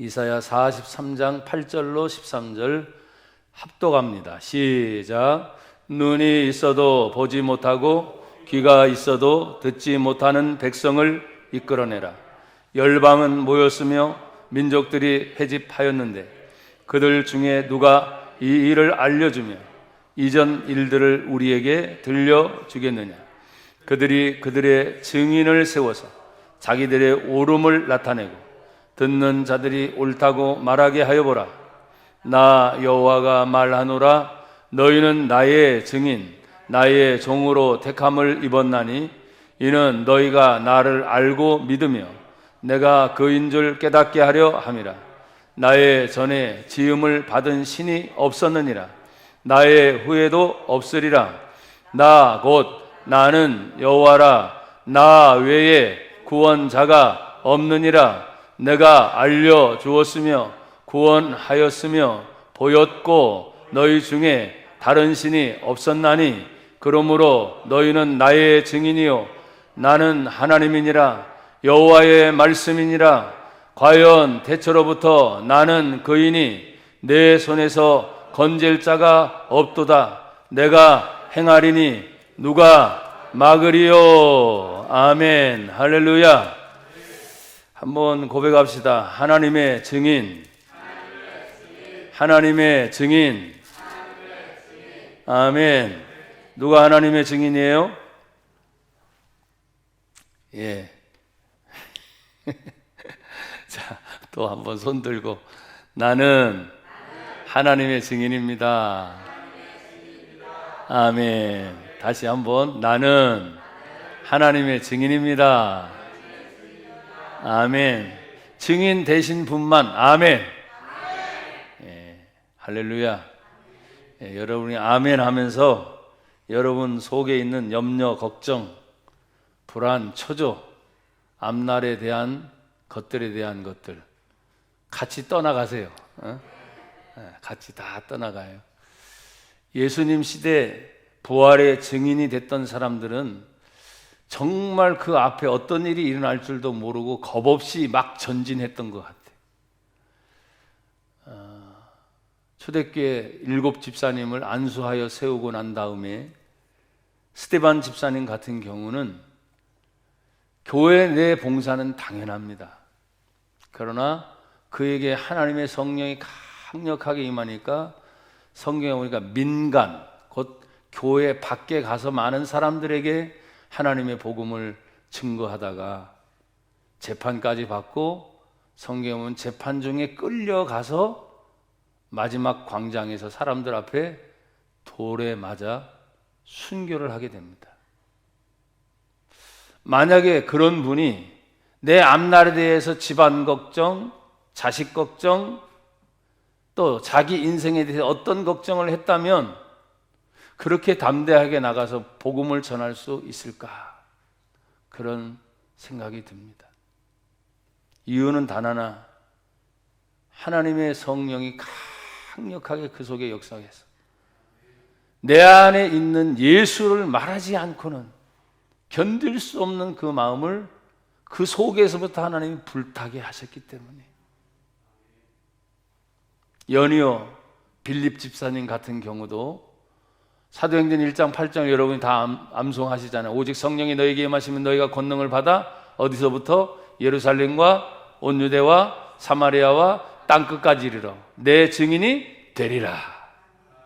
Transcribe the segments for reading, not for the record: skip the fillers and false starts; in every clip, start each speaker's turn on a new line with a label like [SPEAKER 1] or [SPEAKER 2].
[SPEAKER 1] 이사야 43장 8절로 13절 합독합니다. 시작. 눈이 있어도 보지 못하고 귀가 있어도 듣지 못하는 백성을 이끌어내라. 열방은 모였으며 민족들이 회집하였는데 그들 중에 누가 이 일을 알려주며 이전 일들을 우리에게 들려주겠느냐. 그들이 그들의 증인을 세워서 자기들의 옳음을 나타내고 듣는 자들이 옳다고 말하게 하여 보라. 나 여호와가 말하노라. 너희는 나의 증인 나의 종으로 택함을 입었나니 이는 너희가 나를 알고 믿으며 내가 그인 줄 깨닫게 하려 함이라. 나의 전에 지음을 받은 신이 없었느니라. 나의 후에도 없으리라. 나 곧 나는 여호와라. 나 외에 구원자가 없느니라. 내가 알려주었으며 구원하였으며 보였고 너희 중에 다른 신이 없었나니 그러므로 너희는 나의 증인이요 나는 하나님이니라. 여호와의 말씀이니라. 과연 대처로부터 나는 그이니 내 손에서 건질 자가 없도다. 내가 행하리니 누가 막으리요. 아멘. 할렐루야. 한번 고백합시다. 하나님의 증인, 하나님의 증인. 아멘. 누가 하나님의 증인이에요? 예. 자, 또 한번 손 들고 나는 하나님의 증인입니다. 아멘. 다시 한번 나는 하나님의 증인입니다. 아멘. 증인 되신 분만. 아멘. 예, 할렐루야. 예, 여러분이 아멘 하면서 여러분 속에 있는 염려, 걱정, 불안, 초조, 앞날에 대한 것들에 대한 것들 같이 떠나가세요. 같이 다 떠나가요. 예수님 시대 부활의 증인이 됐던 사람들은 정말 그 앞에 어떤 일이 일어날 줄도 모르고 겁없이 막 전진했던 것 같아요. 초대교회 7 집사님을 안수하여 세우고 난 다음에 스데반 집사님 같은 경우는 교회 내 봉사는 당연합니다. 그러나 그에게 하나님의 성령이 강력하게 임하니까 성경에 보니까 민간, 곧 교회 밖에 가서 많은 사람들에게 하나님의 복음을 증거하다가 재판까지 받고 성경에 보면 재판 중에 끌려가서 마지막 광장에서 사람들 앞에 돌에 맞아 순교를 하게 됩니다. 만약에 그런 분이 내 앞날에 대해서 집안 걱정, 자식 걱정, 또 자기 인생에 대해서 어떤 걱정을 했다면 그렇게 담대하게 나가서 복음을 전할 수 있을까? 그런 생각이 듭니다. 이유는 단 하나, 하나님의 성령이 강력하게 그 속에 역사해서 내 안에 있는 예수를 말하지 않고는 견딜 수 없는 그 마음을 그 속에서부터 하나님이 불타게 하셨기 때문에. 연이어 빌립 집사님 같은 경우도 사도행전 1장 8장 여러분이 다 암송하시잖아요. 오직 성령이 너에게 임하시면 너희가 권능을 받아 어디서부터? 예루살렘과 온 유대와 사마리아와 땅끝까지 이르러 내 증인이 되리라.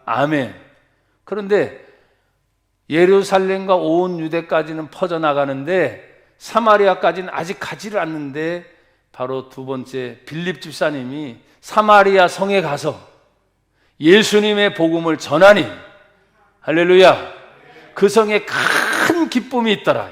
[SPEAKER 1] 아멘. 그런데 예루살렘과 온 유대까지는 퍼져나가는데 사마리아까지는 아직 가지를 않는데 바로 두 번째 빌립 집사님이 사마리아 성에 가서 예수님의 복음을 전하니 할렐루야. 그 성에 큰 기쁨이 있더라.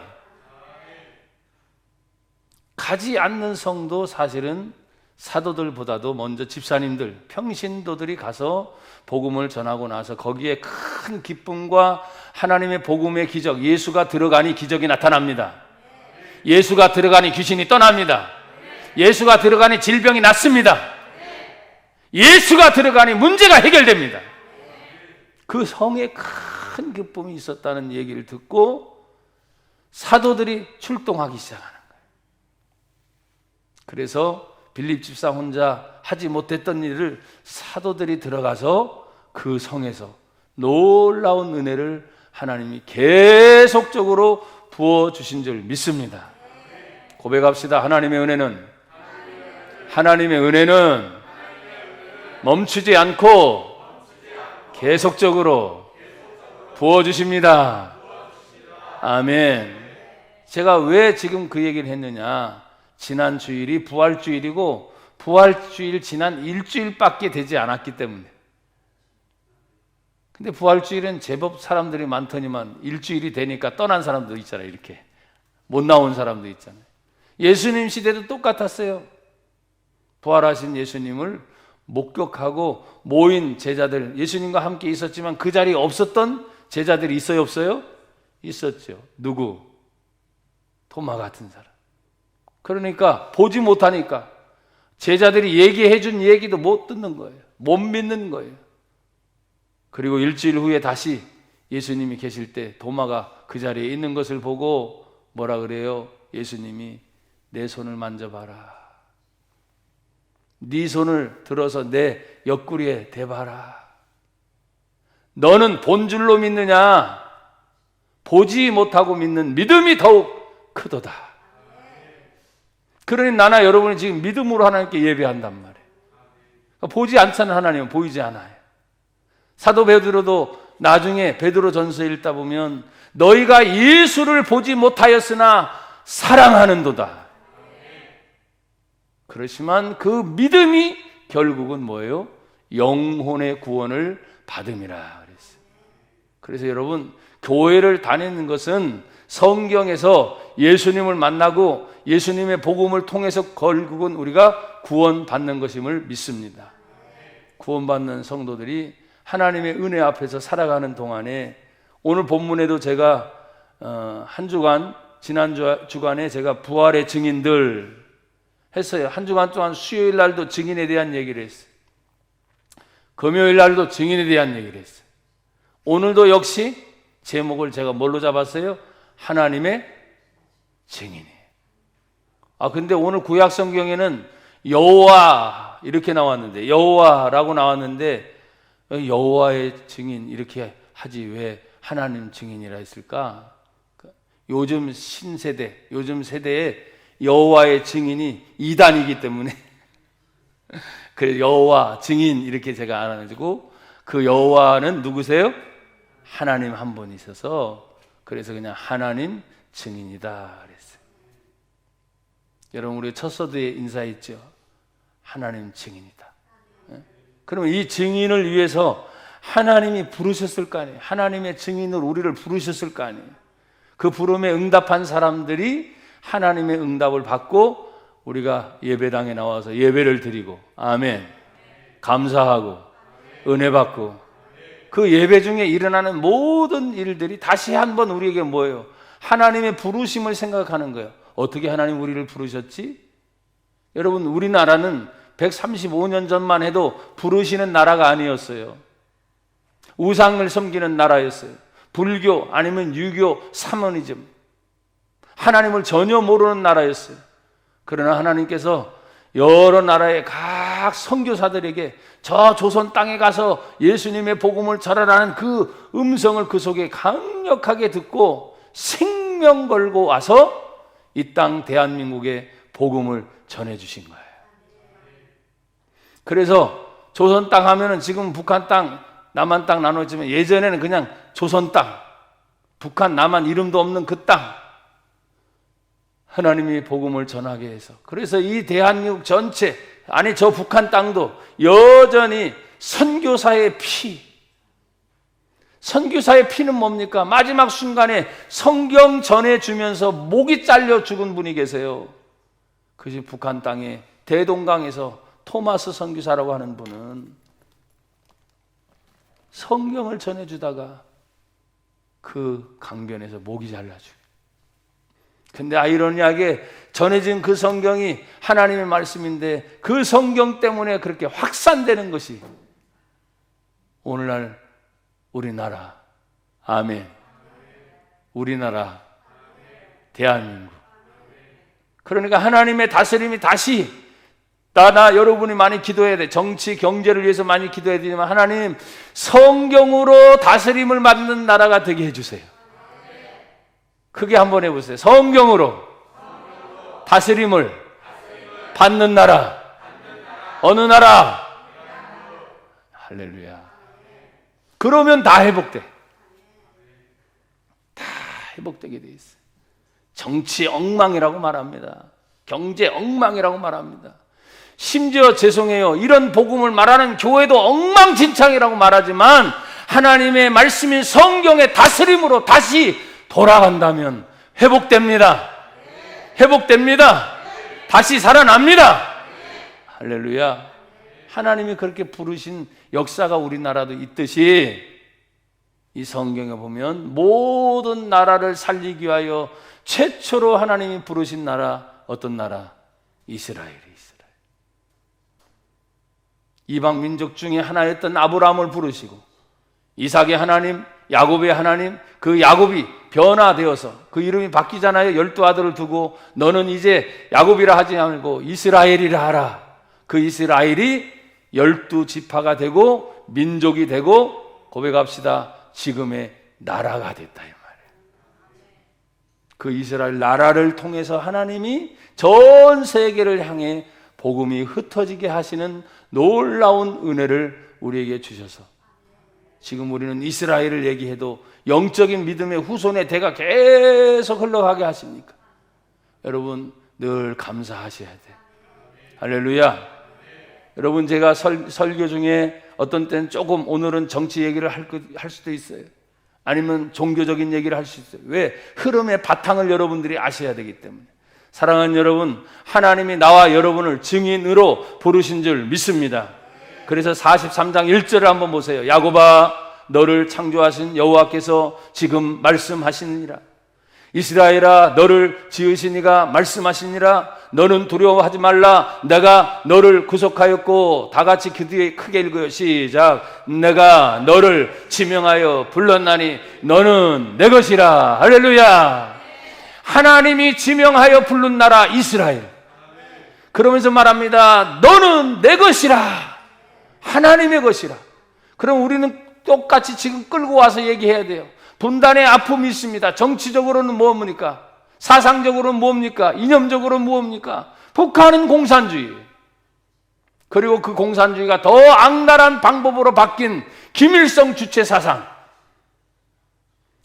[SPEAKER 1] 가지 않는 성도 사실은 사도들보다도 먼저 집사님들, 평신도들이 가서 복음을 전하고 나서 거기에 큰 기쁨과 하나님의 복음의 기적, 예수가 들어가니 기적이 나타납니다. 예수가 들어가니 귀신이 떠납니다. 예수가 들어가니 질병이 낫습니다. 예수가 들어가니 문제가 해결됩니다. 그 성에 큰 기쁨이 있었다는 얘기를 듣고 사도들이 출동하기 시작하는 거예요. 그래서 빌립 집사 혼자 하지 못했던 일을 사도들이 들어가서 그 성에서 놀라운 은혜를 하나님이 계속적으로 부어주신 줄 믿습니다. 고백합시다. 하나님의 은혜는 멈추지 않고 계속적으로 부어주십니다. 아멘. 제가 왜 지금 그 얘기를 했느냐? 지난 주일이 부활주일이고 부활주일 지난 일주일밖에 되지 않았기 때문에. 근데 부활주일은 제법 사람들이 많더니만 일주일이 되니까 떠난 사람도 있잖아요. 이렇게 못 나온 사람도 있잖아요. 예수님 시대도 똑같았어요. 부활하신 예수님을 목격하고 모인 제자들, 예수님과 함께 있었지만 그 자리에 없었던 제자들이 있어요, 없어요? 있었죠. 누구? 도마 같은 사람. 그러니까 보지 못하니까 제자들이 얘기해 준 얘기도 못 듣는 거예요. 못 믿는 거예요. 그리고 일주일 후에 다시 예수님이 계실 때 도마가 그 자리에 있는 것을 보고 뭐라 그래요? 예수님이 내 손을 만져봐라. 네 손을 들어서 내 옆구리에 대봐라. 너는 본 줄로 믿느냐? 보지 못하고 믿는 믿음이 더욱 크도다. 그러니 나나 여러분이 지금 믿음으로 하나님께 예배한단 말이에요. 보지 않잖아요. 하나님은 보이지 않아요. 사도 베드로도 나중에 베드로 전서 읽다 보면 너희가 예수를 보지 못하였으나 사랑하는도다. 그렇지만 그 믿음이 결국은 뭐예요? 영혼의 구원을 받음이라 그랬어요. 그래서 여러분, 교회를 다니는 것은 성경에서 예수님을 만나고 예수님의 복음을 통해서 결국은 우리가 구원받는 것임을 믿습니다. 구원받는 성도들이 하나님의 은혜 앞에서 살아가는 동안에 오늘 본문에도 제가 한 주간, 지난 주간에 제가 부활의 증인들 했어요. 한 주간 동안 수요일 날도 증인에 대한 얘기를 했어요. 금요일 날도 증인에 대한 얘기를 했어요. 오늘도 역시 제목을 제가 뭘로 잡았어요? 하나님의 증인이에요. 근데 오늘 구약 성경에는 여호와 이렇게 나왔는데, 여호와라고 나왔는데 여호와의 증인 이렇게 하지 왜 하나님 증인이라 했을까? 요즘 신세대, 요즘 세대에 여호와의 증인이 이단이기 때문에 그래서 여호와 증인 이렇게 제가 알아가지고, 그 여호와는 누구세요? 하나님 한 분 있어서 그래서 그냥 하나님 증인이다 그랬어요. 여러분, 우리 첫 서두에 인사했죠. 하나님 증인이다. 그러면 이 증인을 위해서 하나님이 부르셨을 거 아니에요. 하나님의 증인으로 우리를 부르셨을 거 아니에요. 그 부름에 응답한 사람들이 하나님의 응답을 받고 우리가 예배당에 나와서 예배를 드리고, 아멘, 감사하고 은혜 받고, 그 예배 중에 일어나는 모든 일들이 다시 한번 우리에게 뭐예요? 하나님의 부르심을 생각하는 거예요. 어떻게 하나님 우리를 부르셨지? 여러분, 우리나라는 135년 전만 해도 부르시는 나라가 아니었어요. 우상을 섬기는 나라였어요. 불교 아니면 유교, 사모니즘, 하나님을 전혀 모르는 나라였어요. 그러나 하나님께서 여러 나라의 각 선교사들에게 저 조선 땅에 가서 예수님의 복음을 전하라는 그 음성을 그 속에 강력하게 듣고 생명 걸고 와서 이 땅 대한민국에 복음을 전해주신 거예요. 그래서 조선 땅 하면은 지금 북한 땅, 남한 땅 나눠지면 예전에는 그냥 조선 땅, 북한, 남한 이름도 없는 그 땅, 하나님이 복음을 전하게 해서, 그래서 이 대한민국 전체, 아니 저 북한 땅도 여전히 선교사의 피, 선교사의 피는 뭡니까? 마지막 순간에 성경 전해주면서 목이 잘려 죽은 분이 계세요. 그것이 북한 땅에 대동강에서 토마스 선교사라고 하는 분은 성경을 전해주다가 그 강변에서 목이 잘라져요. 근데 아이러니하게 전해진 그 성경이 하나님의 말씀인데 그 성경 때문에 그렇게 확산되는 것이 오늘날 우리나라, 아멘, 우리나라, 대한민국. 그러니까 하나님의 다스림이 다시 나 여러분이 많이 기도해야 돼. 정치, 경제를 위해서 많이 기도해야 되지만 하나님 성경으로 다스림을 받는 나라가 되게 해주세요. 크게 한번 해보세요. 성경으로 다스림을 받는 나라. 어느 나라? 할렐루야. 그러면 다 회복돼. 다 회복되게 돼 있어요. 정치 엉망이라고 말합니다. 경제 엉망이라고 말합니다. 심지어 죄송해요. 이런 복음을 말하는 교회도 엉망진창이라고 말하지만 하나님의 말씀인 성경의 다스림으로 다시 돌아간다면 회복됩니다. 회복됩니다. 다시 살아납니다. 할렐루야. 하나님이 그렇게 부르신 역사가 우리나라도 있듯이 이 성경에 보면 모든 나라를 살리기 위하여 최초로 하나님이 부르신 나라, 어떤 나라? 이스라엘이. 이방 민족 중에 하나였던 아브라함을 부르시고 이삭의 하나님, 야곱의 하나님, 그 야곱이 변화되어서 그 이름이 바뀌잖아요. 12아들을 두고 너는 이제 야곱이라 하지 말고 이스라엘이라 하라. 그 이스라엘이 12지파가 되고 민족이 되고 고백합시다. 지금의 나라가 됐다 이 말이에요. 그 이스라엘 나라를 통해서 하나님이 전 세계를 향해 복음이 흩어지게 하시는 놀라운 은혜를 우리에게 주셔서 지금 우리는 이스라엘을 얘기해도 영적인 믿음의 후손의 대가 계속 흘러가게 하십니까? 여러분 늘 감사하셔야 돼요. 할렐루야. 여러분 제가 설교 중에 어떤 때는 조금 오늘은 정치 얘기를 할 수도 있어요. 아니면 종교적인 얘기를 할 수 있어요. 왜? 흐름의 바탕을 여러분들이 아셔야 되기 때문에. 사랑하는 여러분, 하나님이 나와 여러분을 증인으로 부르신 줄 믿습니다. 그래서 43장 1절을 한번 보세요. 야곱아, 너를 창조하신 여호와께서 지금 말씀하시니라. 이스라엘아, 너를 지으신 이가 말씀하시니라. 너는 두려워하지 말라. 내가 너를 구속하였고. 다 같이 크게 읽어요. 시작. 내가 너를 지명하여 불렀나니 너는 내 것이라. 할렐루야. 하나님이 지명하여 부른 나라 이스라엘. 그러면서 말합니다. 너는 내 것이라. 하나님의 것이라. 그럼 우리는 똑같이 지금 끌고 와서 얘기해야 돼요. 분단의 아픔이 있습니다. 정치적으로는 뭡니까? 사상적으로는 뭡니까? 이념적으로는 뭡니까? 북한은 공산주의. 그리고 그 공산주의가 더 악랄한 방법으로 바뀐 김일성 주체 사상.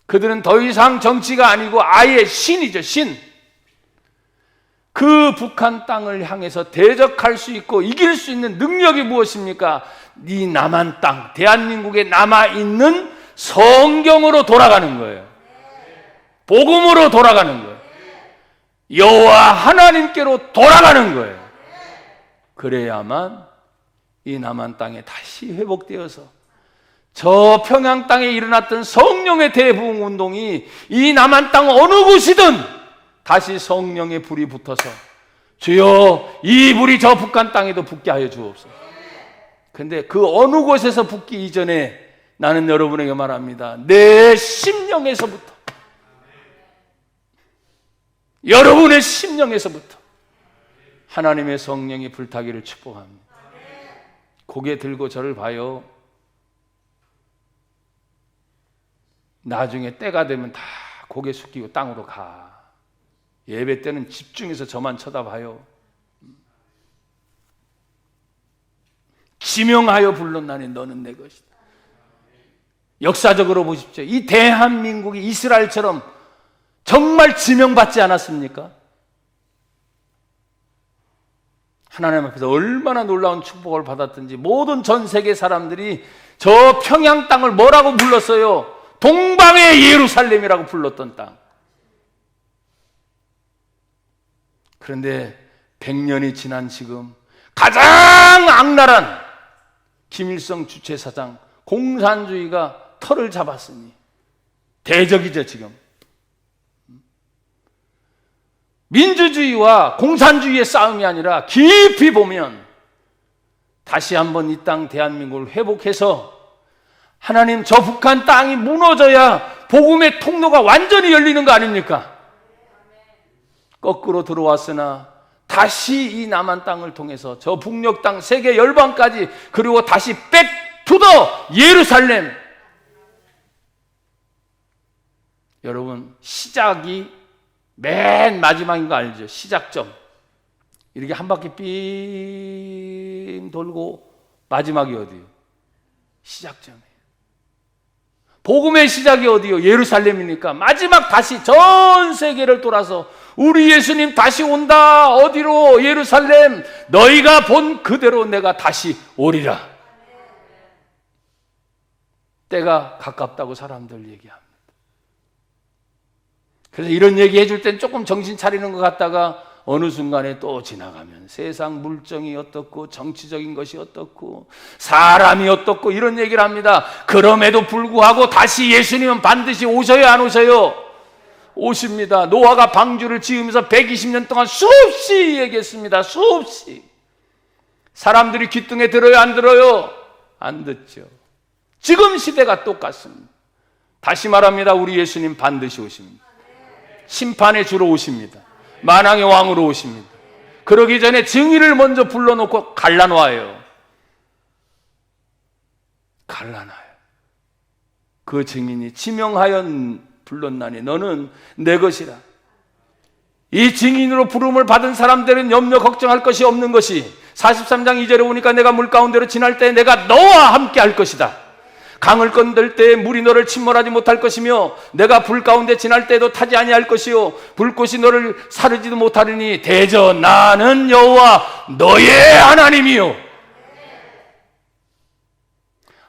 [SPEAKER 1] 그들은 더 이상 정치가 아니고 아예 신이죠, 신. 그 북한 땅을 향해서 대적할 수 있고 이길 수 있는 능력이 무엇입니까? 이 남한 땅, 대한민국에 남아있는 성경으로 돌아가는 거예요. 복음으로 돌아가는 거예요. 여호와 하나님께로 돌아가는 거예요. 그래야만 이 남한 땅에 다시 회복되어서 저 평양 땅에 일어났던 성령의 대부흥 운동이 이 남한 땅 어느 곳이든 다시 성령의 불이 붙어서 주여 이 불이 저 북한 땅에도 붙게 하여 주옵소서. 근데 그 어느 곳에서 붙기 이전에 나는 여러분에게 말합니다. 내 심령에서부터, 여러분의 심령에서부터 하나님의 성령이 불타기를 축복합니다. 고개 들고 저를 봐요. 나중에 때가 되면 다 고개 숙이고 땅으로 가. 예배 때는 집중해서 저만 쳐다봐요. 지명하여 불렀나니 너는 내 것이다. 역사적으로 보십시오. 이 대한민국이 이스라엘처럼 정말 지명받지 않았습니까? 하나님 앞에서 얼마나 놀라운 축복을 받았든지 모든 전 세계 사람들이 저 평양 땅을 뭐라고 불렀어요? 동방의 예루살렘이라고 불렀던 땅. 그런데 100년이 지난 지금 가장 악랄한 김일성 주체사상 공산주의가 털을 잡았으니 대적이죠 지금. 민주주의와 공산주의의 싸움이 아니라 깊이 보면 다시 한번 이 땅 대한민국을 회복해서 하나님 저 북한 땅이 무너져야 복음의 통로가 완전히 열리는 거 아닙니까? 거꾸로 들어왔으나 다 다시 이 남한 땅을 통해서 저 북녘 땅 세계 열방까지, 그리고 다시 백 투 더 예루살렘. 여러분, 시작이 맨 마지막인 거 알죠? 시작점. 이렇게 한 바퀴 삥 돌고 마지막이 어디요? 시작점이에요. 복음의 시작이 어디요? 예루살렘이니까 마지막 다시 전 세계를 돌아서 우리 예수님 다시 온다. 어디로? 예루살렘. 너희가 본 그대로 내가 다시 오리라. 때가 가깝다고 사람들 얘기합니다. 그래서 이런 얘기 해줄 땐 조금 정신 차리는 것 같다가 어느 순간에 또 지나가면 세상 물정이 어떻고 정치적인 것이 어떻고 사람이 어떻고 이런 얘기를 합니다. 그럼에도 불구하고 다시 예수님은 반드시 오셔요, 안 오셔요? 오십니다. 노아가 방주를 지으면서 120년 동안 수없이 얘기했습니다. 수없이. 사람들이 귀뚱에 들어요, 안 들어요? 안 듣죠. 지금 시대가 똑같습니다. 다시 말합니다. 우리 예수님 반드시 오십니다. 심판의 주로 오십니다. 만왕의 왕으로 오십니다. 그러기 전에 증인을 먼저 불러놓고 갈라놔요. 갈라놔요. 그 증인이 지명하여 불렀나니 너는 내 것이라. 이 증인으로 부름을 받은 사람들은 염려 걱정할 것이 없는 것이 43장 2절에 보니까 내가 물 가운데로 지날 때 내가 너와 함께 할 것이다. 강을 건들 때 물이 너를 침몰하지 못할 것이며 내가 불 가운데 지날 때도 타지 아니할 것이요 불꽃이 너를 사르지도 못하리니 대저 나는 여호와 너의 하나님이요.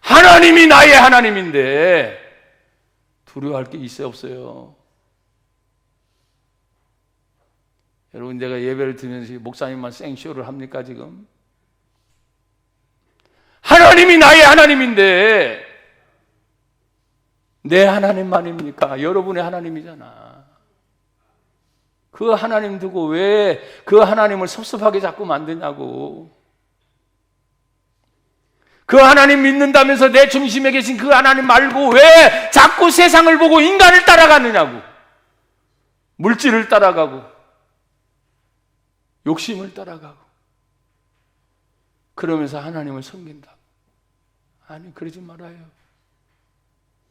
[SPEAKER 1] 하나님이 나의 하나님인데 두려워할 게 있어요, 없어요? 여러분, 내가 예배를 드리면서 목사님만 생쇼를 합니까 지금? 하나님이 나의 하나님인데 내 하나님만입니까? 여러분의 하나님이잖아. 그 하나님 두고 왜 그 하나님을 섭섭하게 자꾸 만드냐고. 그 하나님 믿는다면서 내 중심에 계신 그 하나님 말고 왜 자꾸 세상을 보고 인간을 따라가느냐고. 물질을 따라가고 욕심을 따라가고 그러면서 하나님을 섬긴다고. 아니, 그러지 말아요.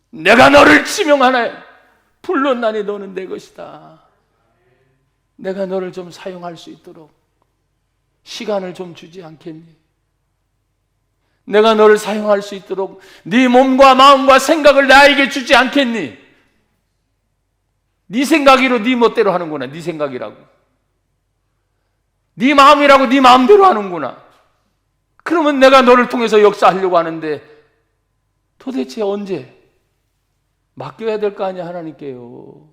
[SPEAKER 1] 내가 너를 지명하나요? 불렀나니 너는 내 것이다. 내가 너를 좀 사용할 수 있도록 시간을 좀 주지 않겠니? 내가 너를 사용할 수 있도록 네 몸과 마음과 생각을 나에게 주지 않겠니? 네 생각이로 네 멋대로 하는구나. 네 생각이라고. 네 마음이라고 네 마음대로 하는구나. 그러면 내가 너를 통해서 역사하려고 하는데 도대체 언제? 맡겨야 될 거 아니야, 하나님께요.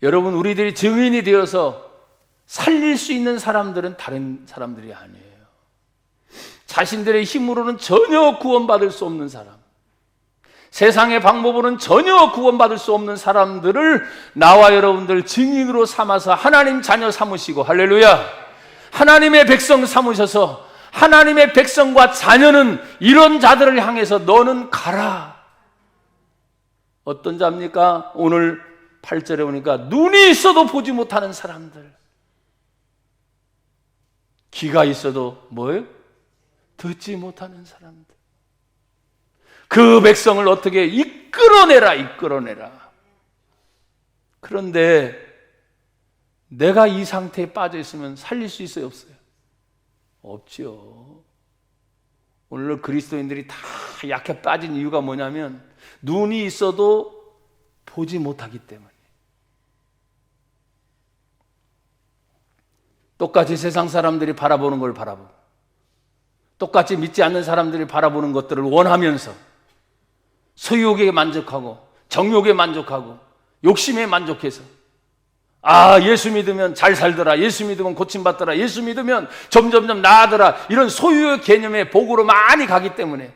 [SPEAKER 1] 여러분, 우리들이 증인이 되어서 살릴 수 있는 사람들은 다른 사람들이 아니에요. 자신들의 힘으로는 전혀 구원받을 수 없는 사람, 세상의 방법으로는 전혀 구원받을 수 없는 사람들을 나와 여러분들 증인으로 삼아서 하나님 자녀 삼으시고, 할렐루야, 하나님의 백성 삼으셔서 하나님의 백성과 자녀는 이런 자들을 향해서 너는 가라. 어떤 자입니까? 오늘 8절에 보니까 눈이 있어도 보지 못하는 사람들, 귀가 있어도 뭐예요? 듣지 못하는 사람들. 그 백성을 어떻게 이끌어내라. 그런데 내가 이 상태에 빠져 있으면 살릴 수 있어요, 없어요? 없죠. 오늘 그리스도인들이 다 약해 빠진 이유가 뭐냐면 눈이 있어도 보지 못하기 때문에. 똑같이 세상 사람들이 바라보는 걸 바라보고 똑같이 믿지 않는 사람들이 바라보는 것들을 원하면서 소유욕에 만족하고 정욕에 만족하고 욕심에 만족해서 예수 믿으면 잘 살더라, 예수 믿으면 고침받더라, 예수 믿으면 점점점 나아더라, 이런 소유의 개념의 복으로 많이 가기 때문에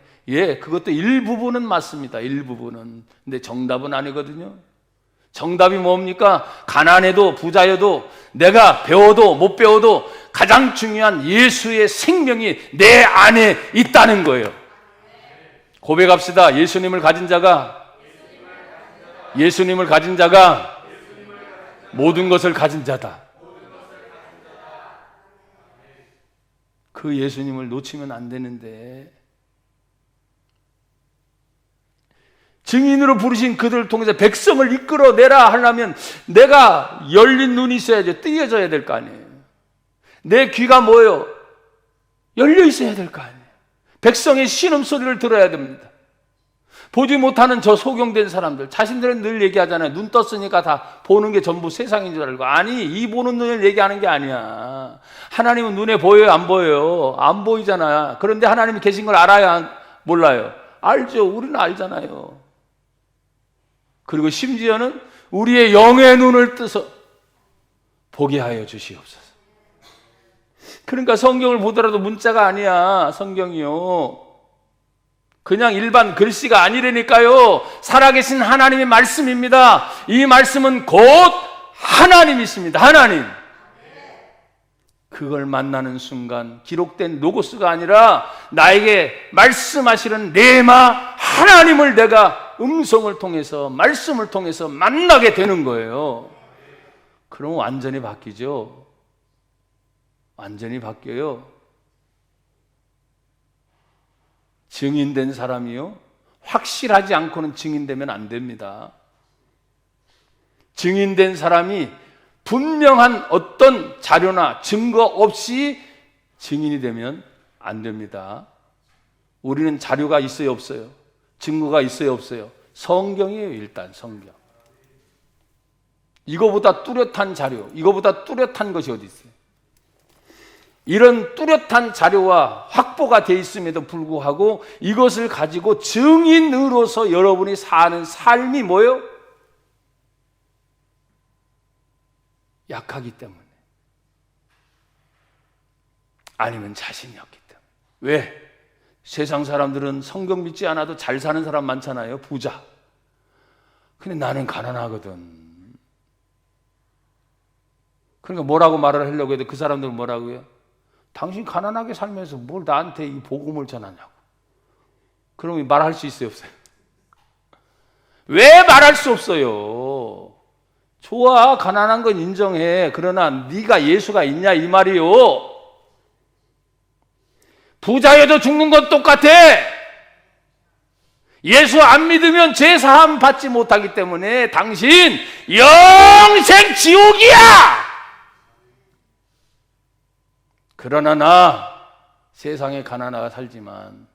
[SPEAKER 1] 그것도 일부분은 맞습니다. 일부분은. 근데 정답은 아니거든요. 정답이 뭡니까? 가난해도 부자여도 내가 배워도 못 배워도 가장 중요한 예수의 생명이 내 안에 있다는 거예요. 고백합시다. 예수님을 가진 자가 예수님을 가진 자가 모든 것을 가진 자다. 그 예수님을 놓치면 안 되는데, 증인으로 부르신 그들을 통해서 백성을 이끌어내라 하려면 내가 열린 눈이 있어야죠. 뜨여져야 될 거 아니에요. 내 귀가 뭐예요? 열려 있어야 될 거 아니에요. 백성의 신음소리를 들어야 됩니다. 보지 못하는 저 소경된 사람들, 자신들은 늘 얘기하잖아요. 눈 떴으니까 다 보는 게 전부 세상인 줄 알고. 아니, 이 보는 눈을 얘기하는 게 아니야. 하나님은 눈에 보여요, 안 보여요? 안 보이잖아. 그런데 하나님이 계신 걸 알아야 몰라요? 알죠. 우리는 알잖아요. 그리고 심지어는 우리의 영의 눈을 떠서 보게 하여 주시옵소서. 그러니까 성경을 보더라도 문자가 아니야. 성경이요. 그냥 일반 글씨가 아니라니까요. 살아계신 하나님의 말씀입니다. 이 말씀은 곧 하나님이십니다. 하나님. 그걸 만나는 순간 기록된 로고스가 아니라 나에게 말씀하시는 레마 하나님을 내가 음성을 통해서, 말씀을 통해서 만나게 되는 거예요. 그럼 완전히 바뀌죠. 완전히 바뀌어요. 증인된 사람이요, 확실하지 않고는 증인되면 안 됩니다. 증인된 사람이 분명한 어떤 자료나 증거 없이 증인이 되면 안 됩니다. 우리는 자료가 있어요, 없어요? 증거가 있어요, 없어요? 성경이에요. 일단 성경. 이거보다 뚜렷한 자료, 이거보다 뚜렷한 것이 어디 있어요? 이런 뚜렷한 자료와 확보가 되어 있음에도 불구하고 이것을 가지고 증인으로서 여러분이 사는 삶이 뭐예요? 약하기 때문에, 아니면 자신이 없기 때문에. 왜? 세상 사람들은 성경 믿지 않아도 잘 사는 사람 많잖아요. 부자. 근데 나는 가난하거든. 그러니까 뭐라고 말을 하려고 해도 그 사람들은 뭐라고요? 당신 가난하게 살면서 뭘 나한테 이 복음을 전하냐고. 그러면 말할 수 있어요, 없어요? 왜 말할 수 없어요? 좋아, 가난한 건 인정해. 그러나 네가 예수가 있냐 이 말이요. 부자여도 죽는 건 똑같아. 예수 안 믿으면 죄 사함 받지 못하기 때문에 당신 영생 지옥이야. 그러나 나 세상에 가난하게 살지만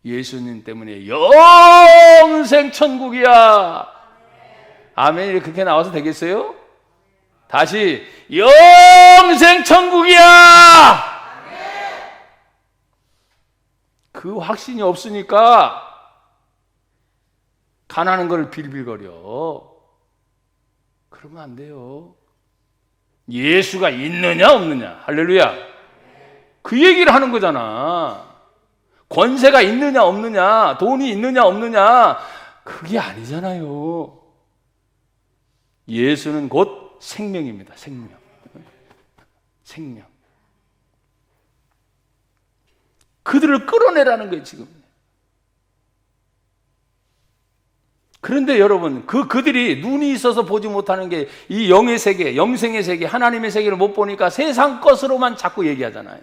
[SPEAKER 1] 예수님 때문에 영생 천국이야. 아멘이 그렇게 나와서 되겠어요? 다시 영생 천국이야. 그 확신이 없으니까 가난한 걸 빌빌거려. 그러면 안 돼요. 예수가 있느냐 없느냐. 할렐루야. 그 얘기를 하는 거잖아. 권세가 있느냐 없느냐, 돈이 있느냐 없느냐, 그게 아니잖아요. 예수는 곧 생명입니다. 생명. 생명. 그들을 끌어내라는 거예요, 지금. 그런데 여러분, 그들이 눈이 있어서 보지 못하는 게 이 영의 세계, 영생의 세계, 하나님의 세계를 못 보니까 세상 것으로만 자꾸 얘기하잖아요.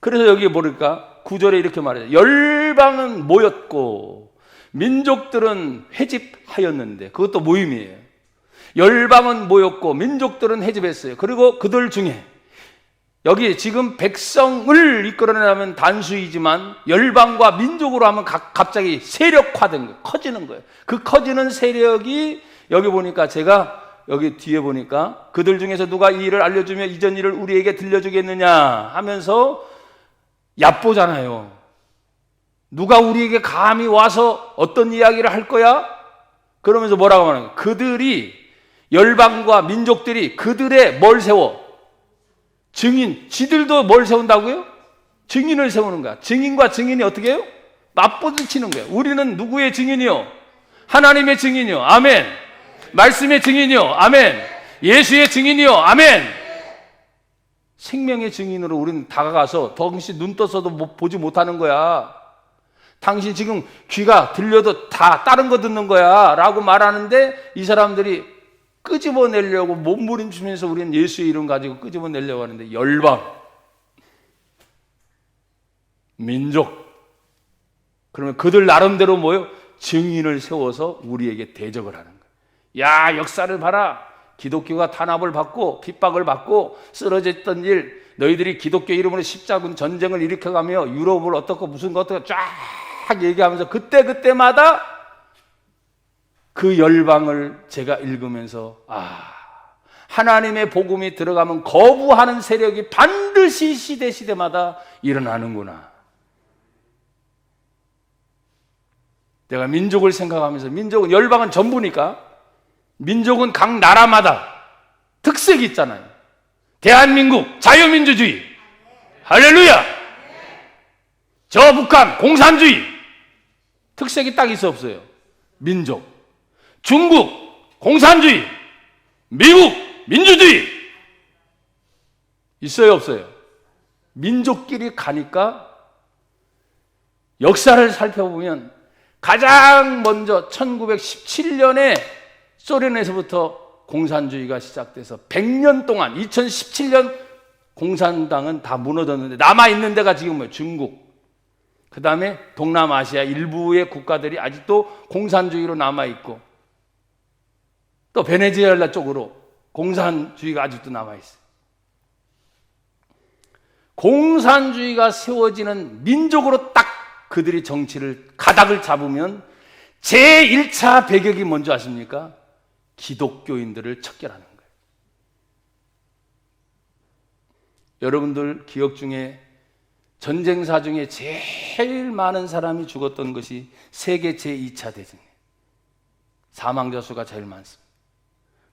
[SPEAKER 1] 그래서 여기 보니까 9절에 이렇게 말해요. 열방은 모였고 민족들은 회집하였는데, 그것도 모임이에요. 열방은 모였고 민족들은 회집했어요. 그리고 그들 중에 여기 지금 백성을 이끌어내려면 단수이지만 열방과 민족으로 하면 갑자기 세력화된 거예요. 커지는 거예요. 그 커지는 세력이 여기 보니까, 제가 여기 뒤에 보니까 그들 중에서 누가 이 일을 알려주며 이전 일을 우리에게 들려주겠느냐 하면서 얕보잖아요. 누가 우리에게 감히 와서 어떤 이야기를 할 거야? 그러면서 뭐라고 하는 거예요? 그들이, 열방과 민족들이 그들의 뭘 세워? 증인. 지들도 뭘 세운다고요? 증인을 세우는 거야. 증인과 증인이 어떻게 해요? 맞부딪히는 거예요. 우리는 누구의 증인이요? 하나님의 증인이요. 아멘. 말씀의 증인이요. 아멘. 예수의 증인이요. 아멘. 생명의 증인으로 우리는 다가가서 덩시 눈 떠서도 보지 못하는 거야. 당신 지금 귀가 들려도 다 다른 거 듣는 거야 라고 말하는데 이 사람들이 끄집어내려고 몸부림치면서 우리는 예수의 이름 가지고 끄집어내려고 하는데 열방, 민족, 그러면 그들 나름대로 뭐요? 증인을 세워서 우리에게 대적을 하는 거예요. 야, 역사를 봐라. 기독교가 탄압을 받고 핍박을 받고 쓰러졌던 일, 너희들이 기독교 이름으로 십자군 전쟁을 일으켜가며 유럽을 어떻고 무슨 것 어떻고 쫙 얘기하면서 그때마다 그 열방을 제가 읽으면서 하나님의 복음이 들어가면 거부하는 세력이 반드시 시대마다 일어나는구나. 내가 민족을 생각하면서, 민족은 열방은 전부니까 민족은 각 나라마다 특색이 있잖아요. 대한민국 자유민주주의, 할렐루야. 저 북한 공산주의, 특색이 딱 있어 없어요? 민족. 중국 공산주의, 미국 민주주의 있어요 없어요? 민족끼리 가니까 역사를 살펴보면 가장 먼저 1917년에 소련에서부터 공산주의가 시작돼서 100년 동안 2017년 공산당은 다 무너졌는데 남아있는 데가 지금 뭐예요? 중국, 그 다음에 동남아시아 일부의 국가들이 아직도 공산주의로 남아있고 또 베네수엘라 쪽으로 공산주의가 아직도 남아있어요. 공산주의가 세워지는 민족으로 딱 그들이 정치를 가닥을 잡으면 제1차 배격이 뭔지 아십니까? 기독교인들을 척결하는 거예요. 여러분들 기억 중에 전쟁사 중에 제일 많은 사람이 죽었던 것이 세계 제2차 대전이에요. 사망자 수가 제일 많습니다.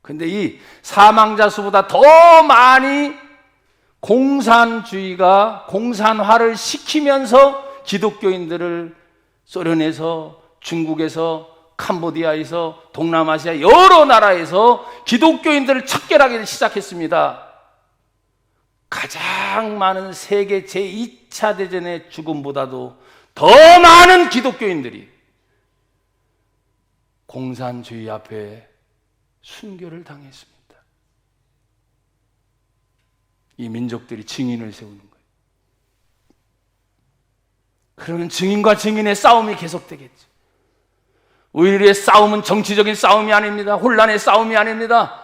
[SPEAKER 1] 근데 이 사망자 수보다 더 많이 공산주의가 공산화를 시키면서 기독교인들을 소련에서, 중국에서, 캄보디아에서, 동남아시아 여러 나라에서 기독교인들을 척결하기 시작했습니다. 가장 많은 세계 제2차 대전의 죽음보다도 더 많은 기독교인들이 공산주의 앞에 순교를 당했습니다. 이 민족들이 증인을 세우는 거예요. 그러면 증인과 증인의 싸움이 계속되겠죠. 우리의 싸움은 정치적인 싸움이 아닙니다. 혼란의 싸움이 아닙니다.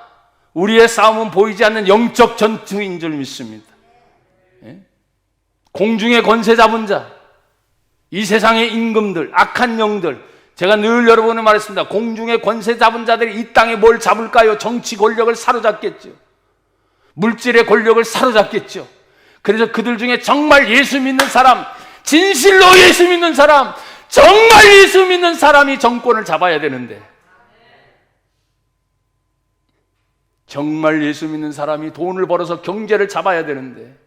[SPEAKER 1] 우리의 싸움은 보이지 않는 영적 전투인 줄 믿습니다. 예? 공중의 권세 잡은 자, 이 세상의 임금들, 악한 영들, 제가 늘 여러분에 말했습니다. 공중의 권세 잡은 자들이 이 땅에 뭘 잡을까요? 정치 권력을 사로잡겠죠. 물질의 권력을 사로잡겠죠. 그래서 그들 중에 정말 예수 믿는 사람, 진실로 예수 믿는 사람, 정말 예수 믿는 사람이 정권을 잡아야 되는데, 정말 예수 믿는 사람이 돈을 벌어서 경제를 잡아야 되는데,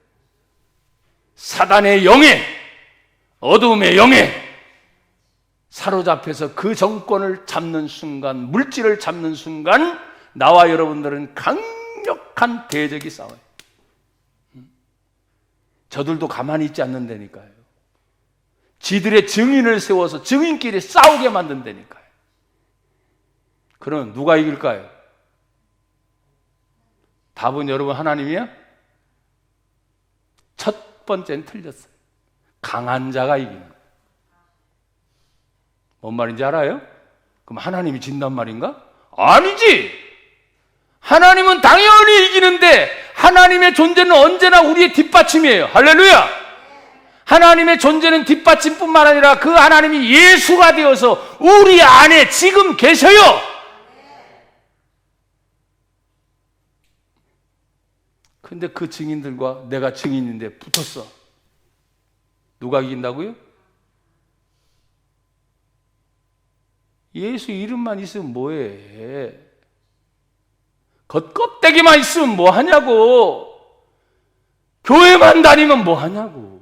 [SPEAKER 1] 사단의 영에, 어둠의 영에 사로잡혀서 그 정권을 잡는 순간, 물질을 잡는 순간 나와 여러분들은 강력한 대적이 싸워요. 저들도 가만히 있지 않는다니까요. 지들의 증인을 세워서 증인끼리 싸우게 만든다니까요. 그럼 누가 이길까요? 답은 여러분 하나님이야? 첫 번째는 틀렸어요. 강한 자가 이기는 거예요. 뭔 말인지 알아요? 그럼 하나님이 진단 말인가? 아니지! 하나님은 당연히 이기는데 하나님의 존재는 언제나 우리의 뒷받침이에요. 할렐루야! 하나님의 존재는 뒷받침뿐만 아니라 그 하나님이 예수가 되어서 우리 안에 지금 계셔요. 근데 그 증인들과 내가 증인인데 붙었어. 누가 이긴다고요? 예수 이름만 있으면 뭐해? 겉껍데기만 있으면 뭐 하냐고. 교회만 다니면 뭐 하냐고.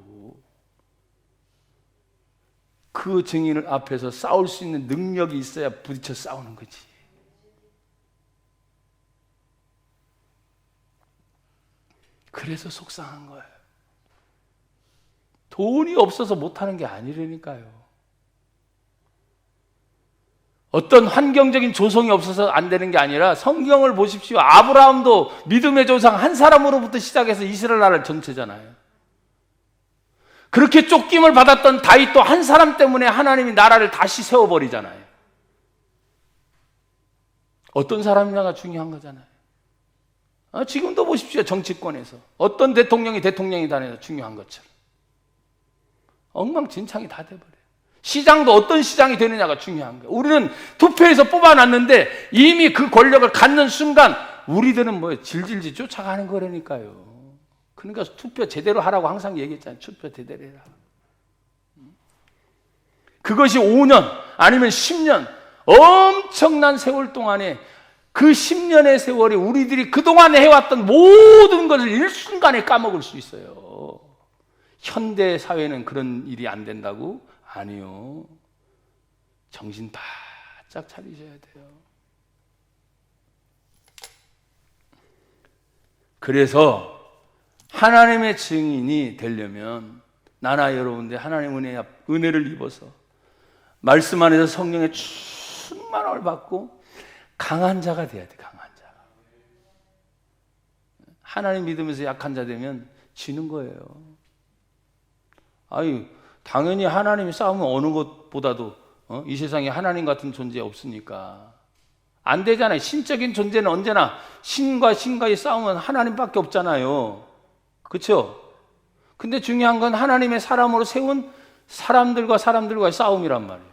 [SPEAKER 1] 그 증인을 앞에서 싸울 수 있는 능력이 있어야 부딪혀 싸우는 거지. 그래서 속상한 거예요. 돈이 없어서 못하는 게 아니라니까요. 어떤 환경적인 조성이 없어서 안 되는 게 아니라 성경을 보십시오. 아브라함도 믿음의 조상 한 사람으로부터 시작해서 이스라엘 나라 전체잖아요. 그렇게 쫓김을 받았던 다윗도 한 사람 때문에 하나님이 나라를 다시 세워버리잖아요. 어떤 사람이냐가 중요한 거잖아요. 지금도 보십시오. 정치권에서 어떤 대통령이 다녀도 중요한 것처럼 엉망진창이 다 돼버려요. 시장도 어떤 시장이 되느냐가 중요한 거예요. 우리는 투표해서 뽑아놨는데 이미 그 권력을 갖는 순간 우리들은 뭐 질질질 쫓아가는 거라니까요. 그러니까 투표 제대로 하라고 항상 얘기했잖아요. 투표 제대로 해라. 그것이 5년 아니면 10년 엄청난 세월 동안에 그 10년의 세월이 우리들이 그동안 해왔던 모든 것을 일순간에 까먹을 수 있어요. 현대 사회는 그런 일이 안 된다고? 아니요. 정신 바짝 차리셔야 돼요. 그래서 하나님의 증인이 되려면 나나 여러분들 하나님 은혜를 입어서 말씀 안에서 성령의 충만함을 받고 강한 자가 돼야 돼. 강한 자. 하나님 믿으면서 약한 자 되면 지는 거예요. 당연히 하나님이 싸우면 어느 것보다도 이 세상에 하나님 같은 존재 없으니까 안 되잖아요. 신적인 존재는 언제나 신과의 싸움은 하나님밖에 없잖아요. 그렇죠? 근데 중요한 건 하나님의 사람으로 세운 사람들과의 싸움이란 말이에요.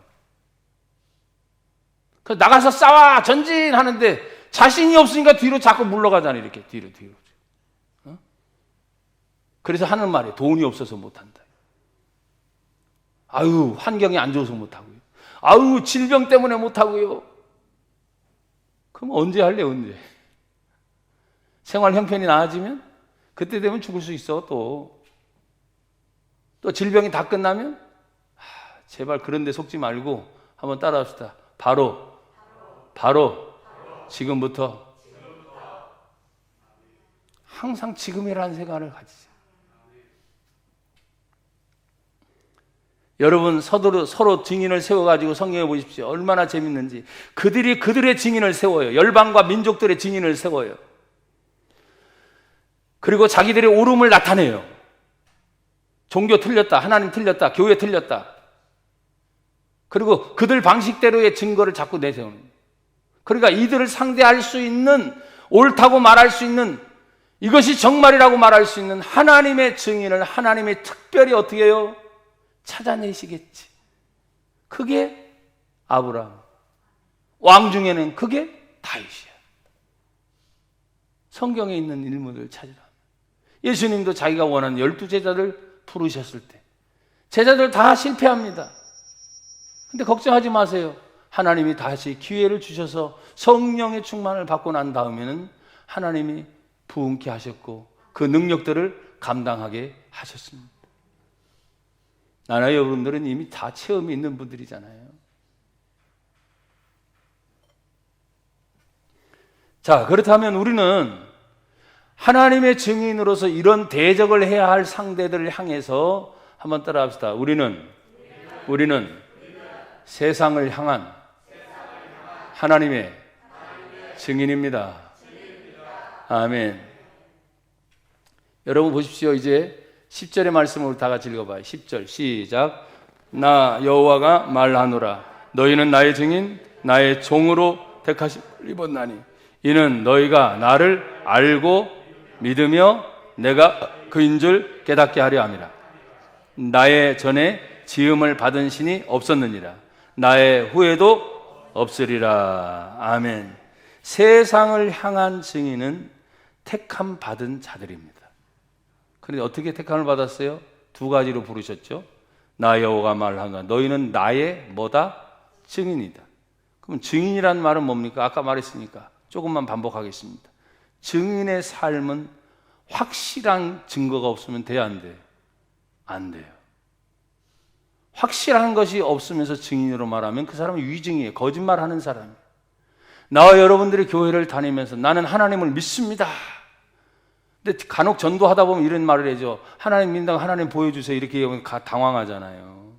[SPEAKER 1] 그래서 나가서 싸워 전진하는데 자신이 없으니까 뒤로 자꾸 물러가잖아요. 이렇게 뒤로. 그래서 하는 말이에요. 돈이 없어서 못한다. 환경이 안 좋아서 못하고요. 질병 때문에 못하고요. 그럼 언제 할래, 언제? 생활 형편이 나아지면? 그때 되면 죽을 수 있어, 또 질병이 다 끝나면? 제발 그런 데 속지 말고 한번 따라합시다. 바로 지금부터 항상 지금이라는 생각을 가지세요. 여러분 서로 증인을 세워가지고 성경에 보십시오. 얼마나 재밌는지. 그들이 그들의 증인을 세워요. 열방과 민족들의 증인을 세워요. 그리고 자기들의 옳음을 나타내요. 종교 틀렸다, 하나님 틀렸다, 교회 틀렸다. 그리고 그들 방식대로의 증거를 자꾸 내세우는 거예요. 그러니까 이들을 상대할 수 있는, 옳다고 말할 수 있는, 이것이 정말이라고 말할 수 있는 하나님의 증인을 하나님이 특별히 어떻게 해요? 찾아내시겠지. 그게 아브라함. 왕 중에는 그게 다윗이야. 성경에 있는 인물을 찾으라. 예수님도 자기가 원하는 12제자를 부르셨을 때 제자들 다 실패합니다. 근데 걱정하지 마세요. 하나님이 다시 기회를 주셔서 성령의 충만을 받고 난 다음에는 하나님이 부흥케 하셨고 그 능력들을 감당하게 하셨습니다. 나나 여러분들은 이미 다 체험이 있는 분들이잖아요. 자, 그렇다면 우리는 하나님의 증인으로서 이런 대적을 해야 할 상대들을 향해서 한번 따라합시다. 우리는 세상을 향한 하나님의 증인입니다. 아멘. 여러분 보십시오. 이제 10절의 말씀으로 다 같이 읽어봐요. 10절 시작. 나 여호와가 말하노라. 너희는 나의 증인, 나의 종으로 택하심을 입었나니 이는 너희가 나를 알고 믿으며 내가 그인 줄 깨닫게 하려 함이라. 나의 전에 지음을 받은 신이 없었느니라. 나의 후에도 없으리라. 아멘. 세상을 향한 증인은 택함 받은 자들입니다. 그런데 어떻게 택함을 받았어요? 두 가지로 부르셨죠. 나 여호와가 말하노라. 너희는 나의 뭐다? 증인이다. 그럼 증인이란 말은 뭡니까? 아까 말했으니까 조금만 반복하겠습니다. 증인의 삶은 확실한 증거가 없으면 돼야 안 돼요? 안 돼요. 확실한 것이 없으면서 증인으로 말하면 그 사람은 위증이에요. 거짓말하는 사람이에요. 나와 여러분들이 교회를 다니면서 나는 하나님을 믿습니다. 근데 간혹 전도하다 보면 이런 말을 해죠. 하나님 믿는다고 하나님 보여주세요. 이렇게 하면 당황하잖아요.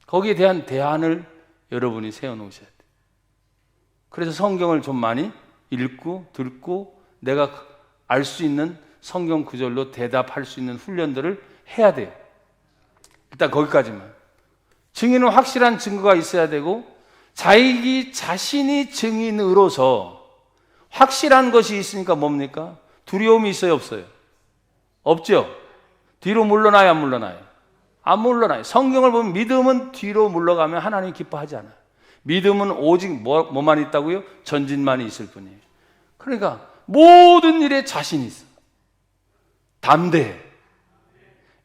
[SPEAKER 1] 거기에 대한 대안을 여러분이 세워놓으셔야 돼요. 그래서 성경을 좀 많이 읽고 듣고 내가 알 수 있는 성경 구절로 대답할 수 있는 훈련들을 해야 돼요. 일단 거기까지만. 증인은 확실한 증거가 있어야 되고 자기 자신이 증인으로서 확실한 것이 있으니까 뭡니까? 두려움이 있어요, 없어요? 없죠? 뒤로 물러나요, 안 물러나요? 안 물러나요. 성경을 보면 믿음은 뒤로 물러가면 하나님 기뻐하지 않아요. 믿음은 오직 뭐만 있다고요? 전진만이 있을 뿐이에요. 그러니까 모든 일에 자신이 있어. 담대해.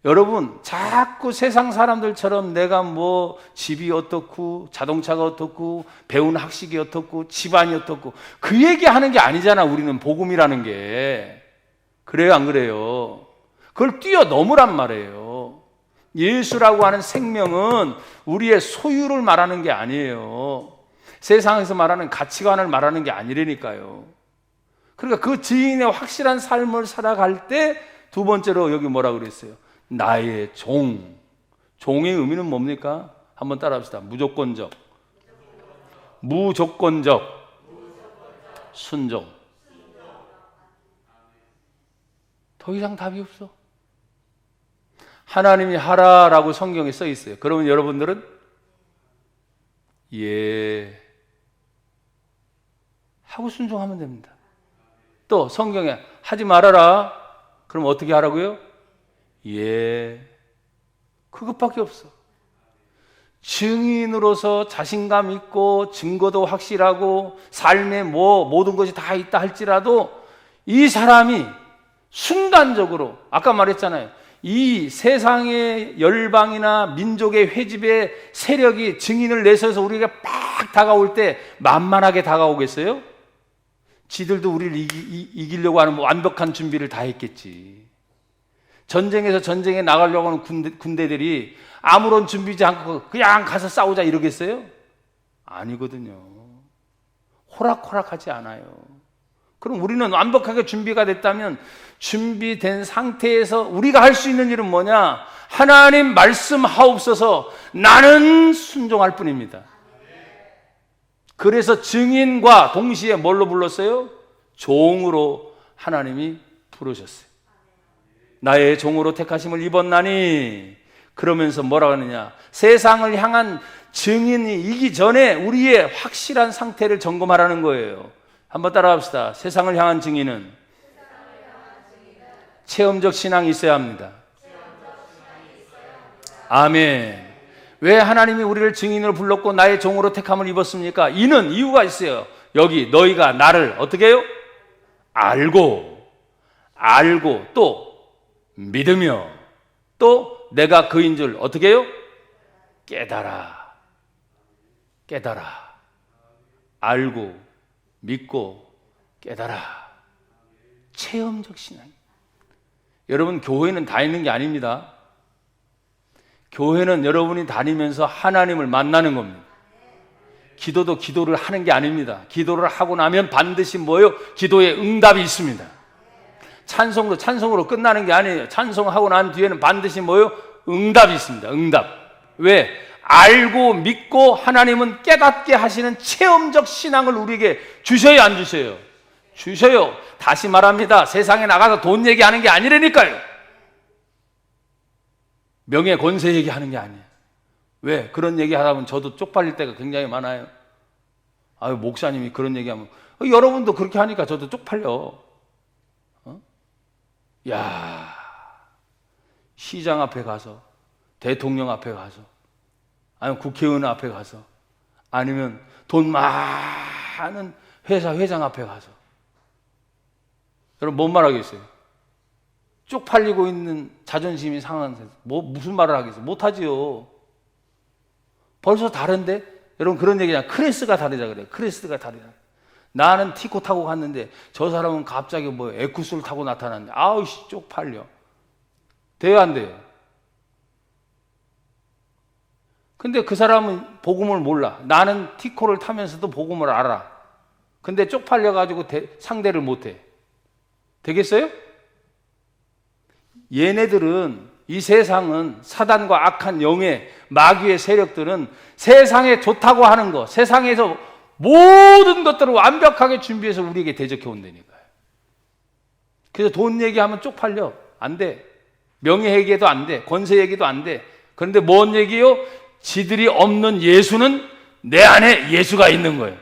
[SPEAKER 1] 여러분, 자꾸 세상 사람들처럼 내가 뭐 집이 어떻고 자동차가 어떻고 배운 학식이 어떻고 집안이 어떻고 그 얘기하는 게 아니잖아. 우리는 복음이라는 게. 그래요, 안 그래요? 그걸 뛰어넘으란 말이에요. 예수라고 하는 생명은 우리의 소유를 말하는 게 아니에요. 세상에서 말하는 가치관을 말하는 게 아니라니까요. 그러니까 그 증인의 확실한 삶을 살아갈 때 두 번째로 여기 뭐라 그랬어요? 나의 종. 종의 의미는 뭡니까? 한번 따라합시다. 무조건적. 무조건적. 순종. 더 이상 답이 없어. 하나님이 하라라고 성경에 써 있어요. 그러면 여러분들은 예 하고 순종하면 됩니다. 또 성경에 하지 말아라. 그럼 어떻게 하라고요? 예. 그것밖에 없어. 증인으로서 자신감 있고 증거도 확실하고 삶에 모든 것이 다 있다 할지라도 이 사람이 순간적으로 아까 말했잖아요. 이 세상의 열방이나 민족의 회집의 세력이 증인을 내세워서 우리가 빡 다가올 때 만만하게 다가오겠어요? 지들도 우리를 이기려고 하는 완벽한 준비를 다 했겠지. 전쟁에서 전쟁에 나가려고 하는 군대들이 아무런 준비지 않고 그냥 가서 싸우자 이러겠어요? 아니거든요. 호락호락하지 않아요. 그럼 우리는 완벽하게 준비가 됐다면 준비된 상태에서 우리가 할 수 있는 일은 뭐냐? 하나님 말씀하옵소서 나는 순종할 뿐입니다. 그래서 증인과 동시에 뭘로 불렀어요? 종으로 하나님이 부르셨어요. 나의 종으로 택하심을 입었나니 그러면서 뭐라 하느냐? 세상을 향한 증인이 이기 전에 우리의 확실한 상태를 점검하라는 거예요. 한번 따라합시다. 세상을 향한 증인은 체험적 신앙이 있어야 합니다. 아멘. 왜 하나님이 우리를 증인으로 불렀고 나의 종으로 택함을 입었습니까? 이는 이유가 있어요. 여기 너희가 나를 어떻게 해요? 알고 또 믿으며 또 내가 그인 줄 어떻게 해요? 깨달아. 알고 믿고 깨달아. 체험적 신앙. 여러분, 교회는 다 있는 게 아닙니다. 교회는 여러분이 다니면서 하나님을 만나는 겁니다. 기도도 기도를 하는 게 아닙니다. 기도를 하고 나면 반드시 뭐예요? 기도에 응답이 있습니다. 찬송도 찬송으로 끝나는 게 아니에요. 찬송하고 난 뒤에는 반드시 뭐예요? 응답이 있습니다. 응답. 왜? 알고 믿고 하나님은 깨닫게 하시는 체험적 신앙을 우리에게 주셔요, 안 주셔요? 주셔요. 다시 말합니다. 세상에 나가서 돈 얘기하는 게 아니라니까요. 명예 권세 얘기하는 게 아니에요. 왜? 그런 얘기 하다 보면 저도 쪽팔릴 때가 굉장히 많아요. 아유, 목사님이 그런 얘기하면 여러분도 그렇게 하니까 저도 쪽팔려. 야, 시장 앞에 가서, 대통령 앞에 가서, 아니면 국회의원 앞에 가서, 아니면 돈 많은 회사 회장 앞에 가서, 여러분 뭔 말하겠어요? 쪽팔리고 있는 자존심이 상한 데서 무슨 말을 하겠어요? 못하지요. 벌써 다른데? 여러분 그런 얘기잖아요. 크레스가 다르다 그래요. 크레스가 다르다. 나는 티코 타고 갔는데 저 사람은 갑자기 뭐 에쿠스를 타고 나타났는데 아우씨 쪽팔려. 돼요, 안 돼요? 근데 그 사람은 복음을 몰라. 나는 티코를 타면서도 복음을 알아. 근데 쪽팔려가지고 상대를 못해. 되겠어요? 얘네들은, 이 세상은, 사단과 악한 영의 마귀의 세력들은 세상에 좋다고 하는 거, 세상에서 모든 것들을 완벽하게 준비해서 우리에게 대적해 온다니까요. 그래서 돈 얘기하면 쪽팔려. 안 돼. 명예 얘기도 안 돼. 권세 얘기도 안 돼. 그런데 뭔 얘기요? 지들이 없는 예수는 내 안에 예수가 있는 거예요.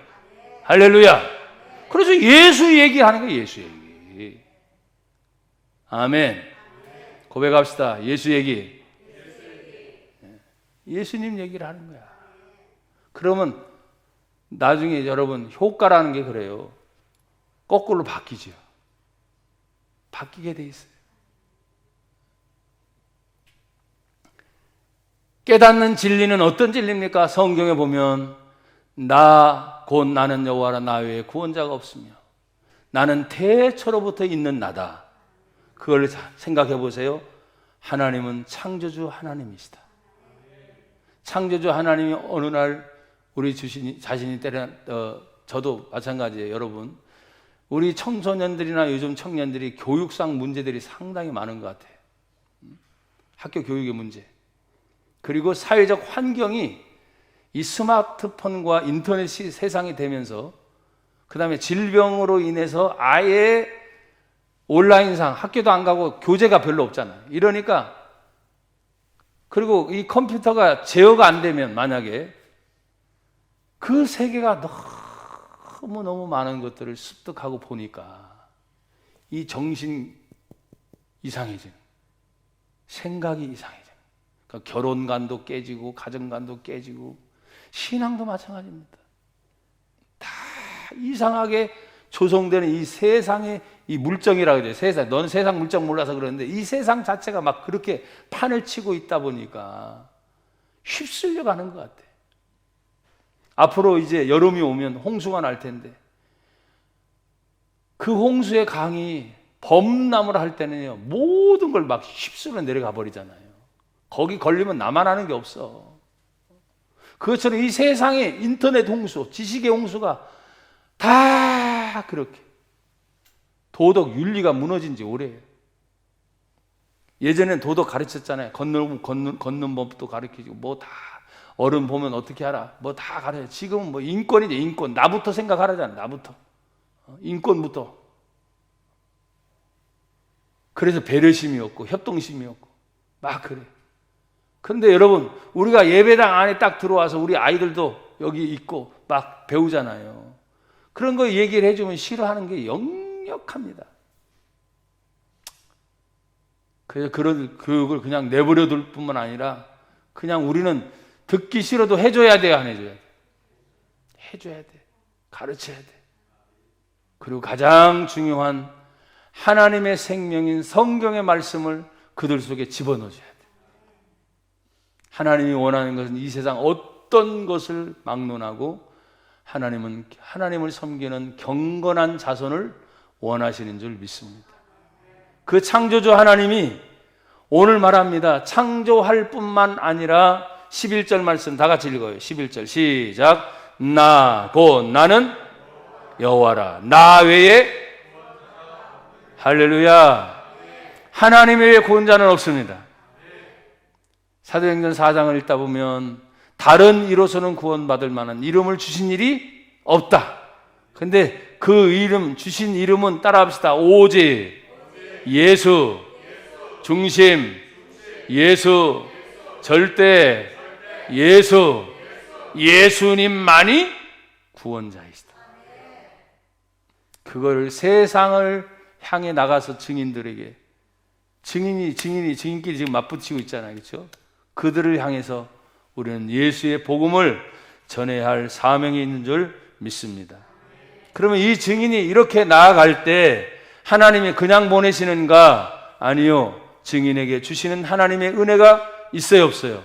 [SPEAKER 1] 할렐루야. 그래서 예수 얘기하는 거예요. 예수 얘기. 아멘. 고백합시다. 예수 얘기. 예수님 얘기를 하는 거야. 그러면 나중에 여러분 효과라는 게 그래요. 거꾸로 바뀌죠. 바뀌게 돼 있어요. 깨닫는 진리는 어떤 진리입니까? 성경에 보면 나 곧 나는 여호와라 나 외에 구원자가 없으며 나는 태초로부터 있는 나다. 그걸 생각해 보세요. 하나님은 창조주 하나님이시다. 창조주 하나님이 어느 날 우리 자신이 저도 마찬가지예요. 여러분 우리 청소년들이나 요즘 청년들이 교육상 문제들이 상당히 많은 것 같아요. 학교 교육의 문제, 그리고 사회적 환경이 이 스마트폰과 인터넷이 세상이 되면서 그 다음에 질병으로 인해서 아예 온라인상 학교도 안 가고 교재가 별로 없잖아요. 이러니까, 그리고 이 컴퓨터가 제어가 안 되면 만약에 그 세계가 너무너무 많은 것들을 습득하고 보니까 이 정신 이상해지는, 생각이 이상해지는, 그러니까 결혼관도 깨지고 가정관도 깨지고 신앙도 마찬가지입니다. 다 이상하게 조성되는 이 세상의 이 물정이라고 해요. 세상, 넌 세상 물정 몰라서 그러는데 이 세상 자체가 막 그렇게 판을 치고 있다 보니까 휩쓸려 가는 것 같아. 앞으로 이제 여름이 오면 홍수가 날 텐데 그 홍수의 강이 범람을 할 때는요, 모든 걸 막 휩쓸어 내려가 버리잖아요. 거기 걸리면 나만 하는 게 없어. 그것처럼 이 세상의 인터넷 홍수, 지식의 홍수가 다 그렇게 도덕 윤리가 무너진 지 오래예요. 예전엔 도덕 가르쳤잖아요. 걷는 법도 가르치고 뭐 다 어른 보면 어떻게 하라 뭐 다 가르쳐. 지금은 뭐 인권이죠. 인권. 나부터 생각하라잖아. 나부터. 인권부터. 그래서 배려심이 없고 협동심이 없고 막 그래. 그런데 여러분, 우리가 예배당 안에 딱 들어와서 우리 아이들도 여기 있고 막 배우잖아요. 그런 거 얘기를 해주면 싫어하는 게 역력합니다. 그래서 그걸 그냥 내버려 둘 뿐만 아니라 그냥 우리는 듣기 싫어도 해줘야 돼요, 안 해줘야 돼? 해줘야 돼. 가르쳐야 돼. 그리고 가장 중요한 하나님의 생명인 성경의 말씀을 그들 속에 집어넣어줘야 돼. 하나님이 원하는 것은 이 세상 어떤 것을 막론하고 하나님은 하나님을 섬기는 경건한 자손을 원하시는 줄 믿습니다. 그 창조주 하나님이 오늘 말합니다. 창조할 뿐만 아니라 11절 말씀 다 같이 읽어요. 11절 시작. 나 곧 나는 여호와라 나 외에 할렐루야. 하나님 외에 구원자는 없습니다. 사도행전 4장을 읽다 보면 다른 이로서는 구원받을 만한 이름을 주신 일이 없다. 근데 그 이름, 주신 이름은 따라합시다. 오직 예수, 중심, 예수, 절대, 예수, 예수님만이 구원자이시다. 그걸 세상을 향해 나가서 증인들에게, 증인끼리 지금 맞붙이고 있잖아요. 그렇죠? 그들을 향해서 우리는 예수의 복음을 전해야 할 사명이 있는 줄 믿습니다. 그러면 이 증인이 이렇게 나아갈 때 하나님이 그냥 보내시는가? 아니요. 증인에게 주시는 하나님의 은혜가 있어요, 없어요?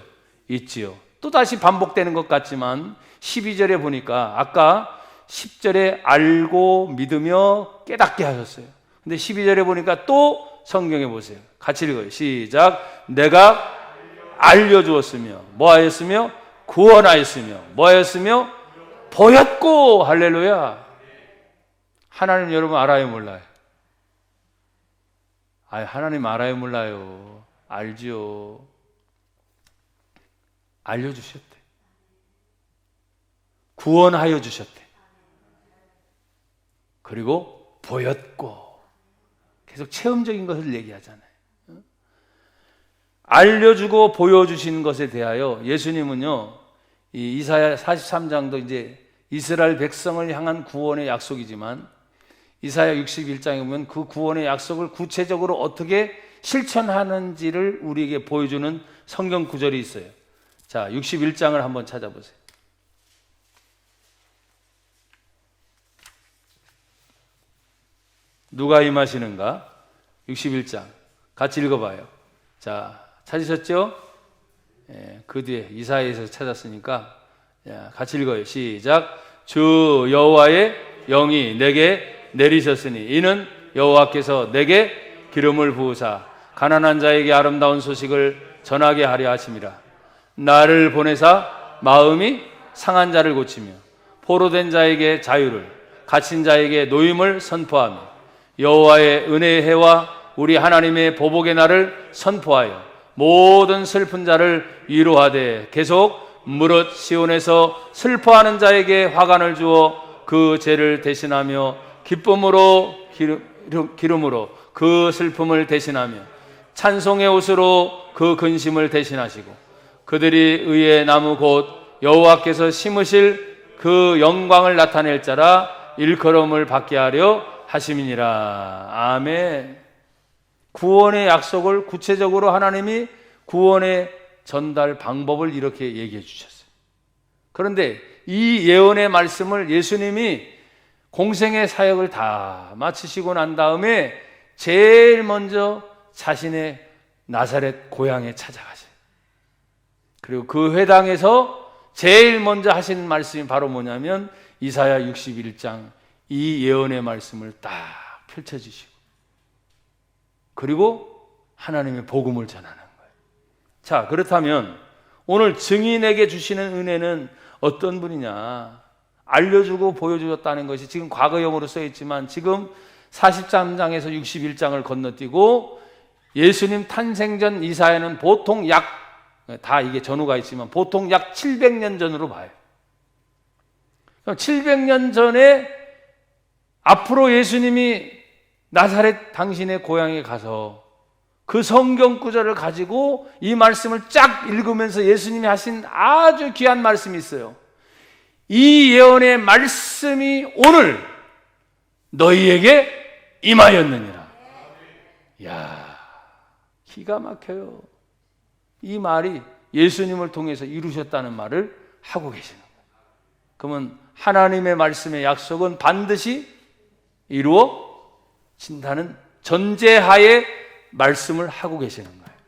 [SPEAKER 1] 있지요. 또다시 반복되는 것 같지만 12절에 보니까 아까 10절에 알고 믿으며 깨닫게 하셨어요. 근데 12절에 보니까 또 성경에 보세요. 같이 읽어요. 시작. 내가 알려주었으며 뭐하였으며 구원하였으며 뭐하였으며 보였고. 할렐루야. 하나님 여러분 알아요, 몰라요? 하나님 알아요, 몰라요? 알지요. 알려주셨대. 구원하여 주셨대. 그리고 보였고. 계속 체험적인 것을 얘기하잖아요. 알려주고 보여주신 것에 대하여 예수님은요, 이 이사야 43장도 이제 이스라엘 백성을 향한 구원의 약속이지만 이사야 61장에 보면 그 구원의 약속을 구체적으로 어떻게 실천하는지를 우리에게 보여주는 성경 구절이 있어요. 자, 61장을 한번 찾아보세요. 누가 임하시는가? 61장 같이 읽어봐요. 자, 찾으셨죠? 그 뒤에 이사야에서 찾았으니까 같이 읽어요. 시작. 주 여호와의 영이 내게 내리셨으니 이는 여호와께서 내게 기름을 부으사 가난한 자에게 아름다운 소식을 전하게 하려 하심이라. 나를 보내사 마음이 상한 자를 고치며 포로된 자에게 자유를, 갇힌 자에게 노임을 선포하며 여호와의 은혜의 해와 우리 하나님의 보복의 날을 선포하여 모든 슬픈 자를 위로하되 계속 무릇 시온에서 슬퍼하는 자에게 화관을 주어 그 죄를 대신하며 기쁨으로 기름으로 그 슬픔을 대신하며 찬송의 옷으로 그 근심을 대신하시고 그들이 의의 나무 곧 여호와께서 심으실 그 영광을 나타낼 자라 일컬음을 받게 하려 하심이니라. 아멘. 구원의 약속을 구체적으로 하나님이 구원의 전달 방법을 이렇게 얘기해 주셨어요. 그런데 이 예언의 말씀을 예수님이 공생의 사역을 다 마치시고 난 다음에 제일 먼저 자신의 나사렛 고향에 찾아가세요. 그리고 그 회당에서 제일 먼저 하신 말씀이 바로 뭐냐면 이사야 61장 이 예언의 말씀을 딱 펼쳐주시고 그리고 하나님의 복음을 전하는 거예요. 자, 그렇다면 오늘 증인에게 주시는 은혜는 어떤 분이냐? 알려주고 보여주셨다는 것이 지금 과거형으로 써있지만 지금 43장에서 61장을 건너뛰고 예수님 탄생 전 이사야는 보통 다 이게 전후가 있지만 보통 약 700년 전으로 봐요. 700년 전에 앞으로 예수님이 나사렛 당신의 고향에 가서 그 성경 구절을 가지고 이 말씀을 쫙 읽으면서 예수님이 하신 아주 귀한 말씀이 있어요. 이 예언의 말씀이 오늘 너희에게 임하였느니라. 이야, 기가 막혀요. 이 말이 예수님을 통해서 이루셨다는 말을 하고 계시는 거예요. 그러면 하나님의 말씀의 약속은 반드시 이루어진다는 전제하에 말씀을 하고 계시는 거예요.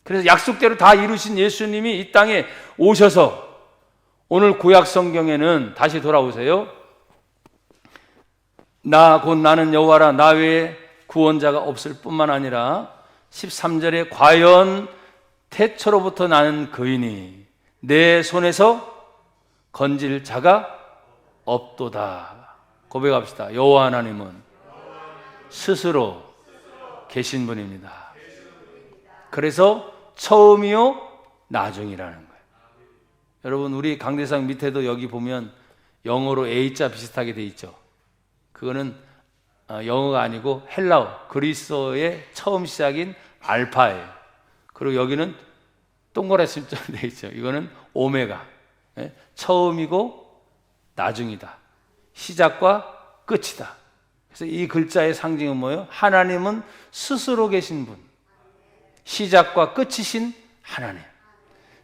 [SPEAKER 1] 그래서 약속대로 다 이루신 예수님이 이 땅에 오셔서 오늘 구약 성경에는 다시 돌아오세요. 곧 나는 여호와라 나 외에 구원자가 없을 뿐만 아니라 13절에 과연 태초로부터 나는 그이니 내 손에서 건질 자가 없도다. 고백합시다. 여호와 하나님은 스스로 계신 분입니다. 그래서 처음이요 나중이라는 거예요. 여러분 우리 강대상 밑에도 여기 보면 영어로 A자 비슷하게 돼 있죠. 그거는 영어가 아니고 헬라어 그리스어의 처음 시작인 알파예요. 그리고 여기는 동그랗게 돼 있죠. 이거는 오메가, 처음이고 나중이다. 시작과 끝이다. 그래서 이 글자의 상징은 뭐예요? 하나님은 스스로 계신 분, 시작과 끝이신 하나님,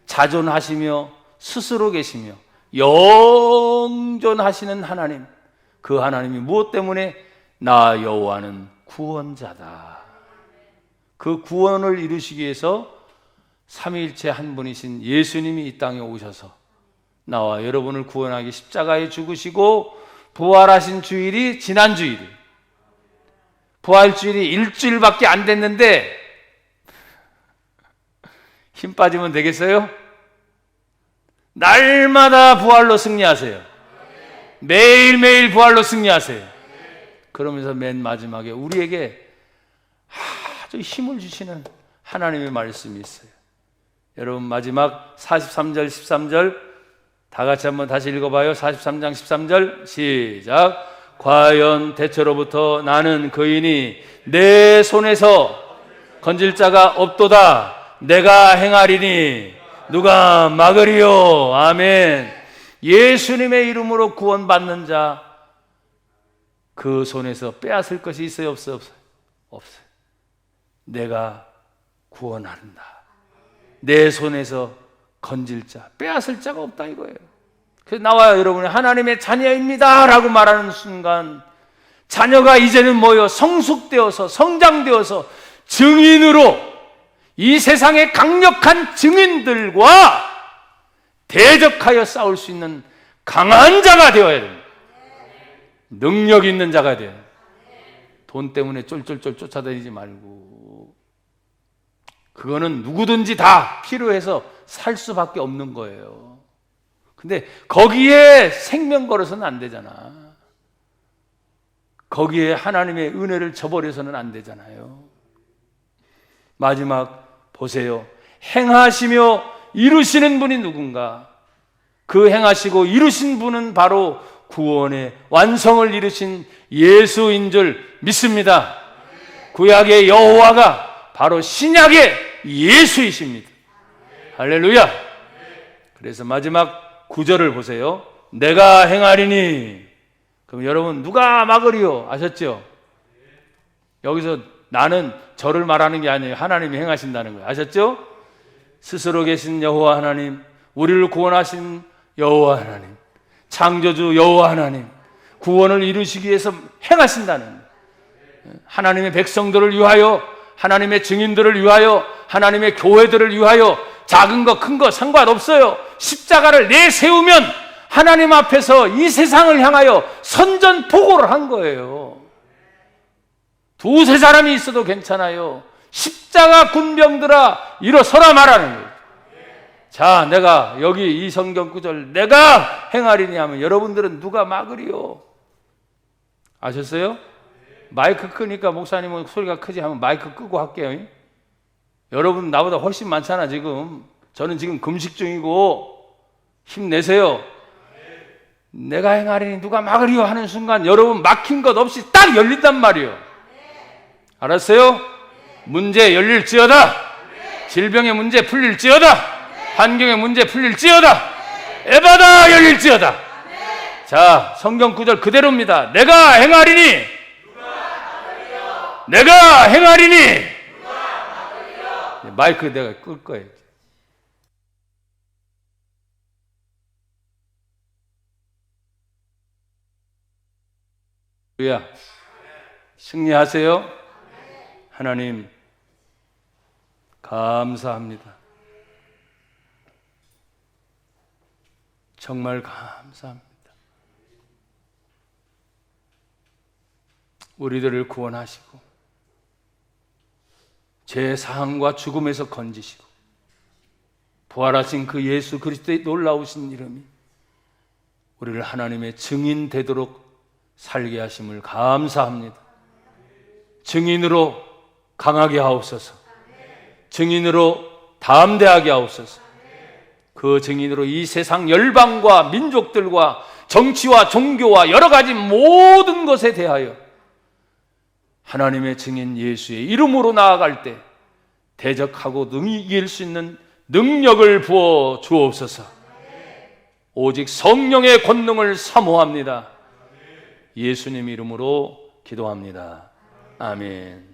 [SPEAKER 1] 자존하시며 스스로 계시며 영존하시는 하나님. 그 하나님이 무엇 때문에 나 여호와는 구원자다. 그 구원을 이루시기 위해서 삼위일체 한 분이신 예수님이 이 땅에 오셔서 나와 여러분을 구원하기 십자가에 죽으시고 부활하신 주일이 지난 주일이에요. 부활주일이 일주일밖에 안 됐는데 힘 빠지면 되겠어요? 날마다 부활로 승리하세요. 매일매일 부활로 승리하세요. 그러면서 맨 마지막에 우리에게 아주 힘을 주시는 하나님의 말씀이 있어요. 여러분 마지막 43절 13절 다 같이 한번 다시 읽어봐요. 43장 13절 시작. 과연 대처로부터 나는 그이니 내 손에서 건질 자가 없도다. 내가 행하리니 누가 막으리요. 아멘. 예수님의 이름으로 구원받는 자, 그 손에서 빼앗을 것이 있어요, 없어요? 없어요. 내가 구원한다. 내 손에서 건질 자, 빼앗을 자가 없다 이거예요. 그래서 나와요, 여러분이 하나님의 자녀입니다 라고 말하는 순간 자녀가 이제는 뭐요? 성숙되어서 성장되어서 증인으로 이 세상의 강력한 증인들과 대적하여 싸울 수 있는 강한 자가 되어야 됩니다. 능력 있는 자가 돼요. 돈 때문에 쫄쫄쫄 쫓아다니지 말고, 그거는 누구든지 다 필요해서 살 수밖에 없는 거예요. 근데 거기에 생명 걸어서는 안 되잖아. 거기에 하나님의 은혜를 저버려서는 안 되잖아요. 마지막 보세요. 행하시며 이루시는 분이 누군가? 그 행하시고 이루신 분은 바로 구원의 완성을 이루신 예수인 줄 믿습니다. 구약의 여호와가 바로 신약의 예수이십니다. 할렐루야. 그래서 마지막 9절을 보세요. 내가 행하리니. 그럼 여러분 누가 막으리요? 아셨죠? 여기서 나는 저를 말하는 게 아니에요. 하나님이 행하신다는 거예요. 아셨죠? 스스로 계신 여호와 하나님, 우리를 구원하신 여호와 하나님, 창조주 여호와 하나님, 구원을 이루시기 위해서 행하신다는 거예요. 하나님의 백성들을 위하여, 하나님의 증인들을 위하여, 하나님의 교회들을 위하여 작은 거 큰 거 상관없어요. 십자가를 내세우면 하나님 앞에서 이 세상을 향하여 선전포고를 한 거예요. 두세 사람이 있어도 괜찮아요. 십자가 군병들아 일어서라 말하는 거예요. 자, 내가 여기 이 성경 구절 내가 행하리니 하면 여러분들은 누가 막으리요? 아셨어요? 마이크 끄니까 목사님은 소리가 크지 하면 마이크 끄고 할게요. 여러분 나보다 훨씬 많잖아 지금. 저는 지금 금식 중이고 힘내세요. 내가 행하리니 누가 막으리요 하는 순간 여러분 막힌 것 없이 딱 열린단 말이에요. 알았어요? 문제 열릴지어다. 질병의 문제 풀릴지어다. 환경의 문제 풀릴지어다. 에바다 열릴지어다. 자, 성경 구절 그대로입니다. 내가 행하리니 내가 행하리니. 마이크 내가 끌 거예요. 야, 승리하세요. 하나님 감사합니다. 정말 감사합니다. 우리들을 구원하시고 죄 사함과 죽음에서 건지시고 부활하신 그 예수 그리스도의 놀라우신 이름이 우리를 하나님의 증인 되도록 살게 하심을 감사합니다. 증인으로 강하게 하옵소서. 증인으로 담대하게 하옵소서. 그 증인으로 이 세상 열방과 민족들과 정치와 종교와 여러 가지 모든 것에 대하여 하나님의 증인 예수의 이름으로 나아갈 때 대적하고 능히 이길 수 있는 능력을 부어 주옵소서. 오직 성령의 권능을 사모합니다. 예수님 이름으로 기도합니다. 아멘.